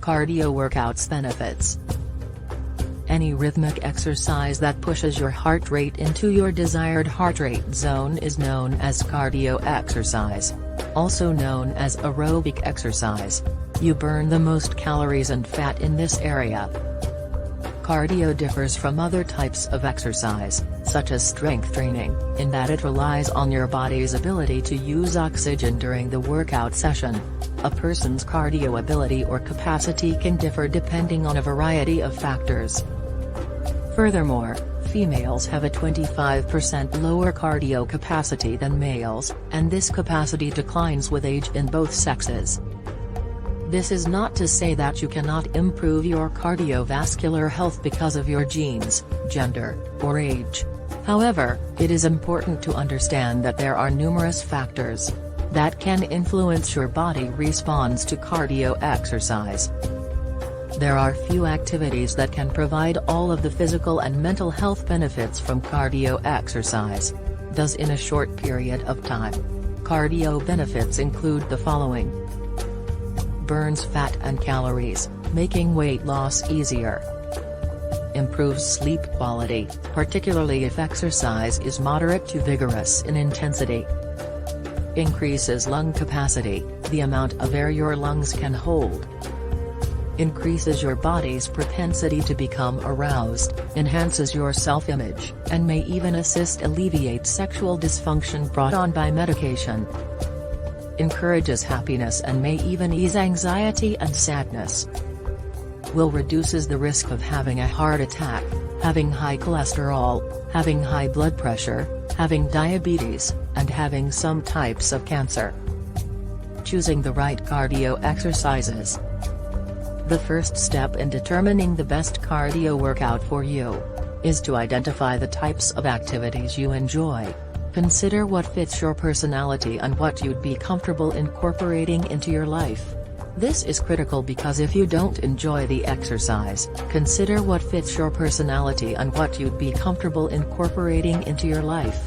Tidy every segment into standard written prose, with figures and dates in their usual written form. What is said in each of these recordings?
Cardio workouts benefits. Any rhythmic exercise that pushes your heart rate into your desired heart rate zone is known as cardio exercise. Also known as aerobic exercise. You burn the most calories and fat in this area. Cardio differs from other types of exercise, such as strength training, in that it relies on your body's ability to use oxygen during the workout session. A person's cardio ability or capacity can differ depending on a variety of factors. Furthermore, females have a 25% lower cardio capacity than males, and this capacity declines with age in both sexes. This is not to say that you cannot improve your cardiovascular health because of your genes, gender, or age. However, it is important to understand that there are numerous factors that can influence your body response to cardio exercise. There are few activities that can provide all of the physical and mental health benefits from cardio exercise, thus in a short period of time. Cardio benefits include the following. Burns fat and calories, making weight loss easier. Improves sleep quality, particularly if exercise is moderate to vigorous in intensity. Increases lung capacity, the amount of air your lungs can hold. Increases your body's propensity to become aroused, enhances your self-image, and may even assist alleviate sexual dysfunction brought on by medication. Encourages happiness and may even ease anxiety and sadness. Will reduces the risk of having a heart attack, having high cholesterol, having high blood pressure, having diabetes, and having some types of cancer. Choosing the right cardio exercises. The first step in determining the best cardio workout for you is to identify the types of activities you enjoy. Consider what fits your personality and what you'd be comfortable incorporating into your life. This is critical because if you don't enjoy the exercise, consider what fits your personality and what you'd be comfortable incorporating into your life.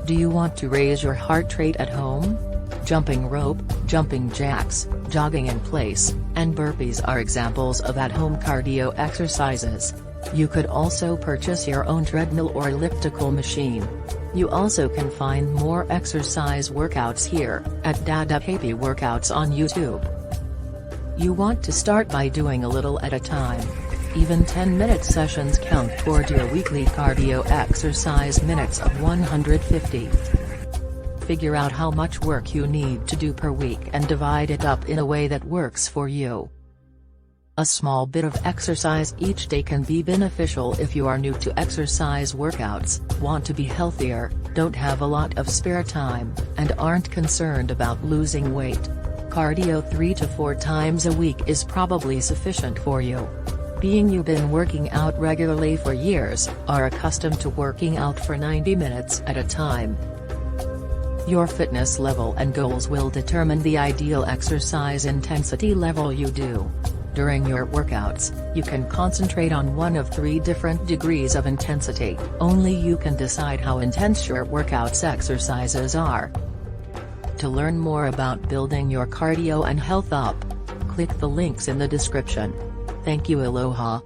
Do you want to raise your heart rate at home? Jumping rope, jumping jacks, jogging in place, and burpees are examples of at-home cardio exercises. You could also purchase your own treadmill or elliptical machine. You also can find more exercise workouts here, at DADEPAPI Workouts on YouTube. You want to start by doing a little at a time. Even 10-minute sessions count toward your weekly cardio exercise minutes of 150. Figure out how much work you need to do per week and divide it up in a way that works for you. A small bit of exercise each day can be beneficial if you are new to exercise workouts, want to be healthier, don't have a lot of spare time, and aren't concerned about losing weight. Cardio 3 to 4 times a week is probably sufficient for you. Being you've been working out regularly for years, are accustomed to working out for 90 minutes at a time. Your fitness level and goals will determine the ideal exercise intensity level you do. During your workouts, you can concentrate on one of 3 different degrees of intensity. Only you can decide how intense your workouts exercises are. To learn more about building your cardio and health up, click the links in the description. Thank you. Aloha.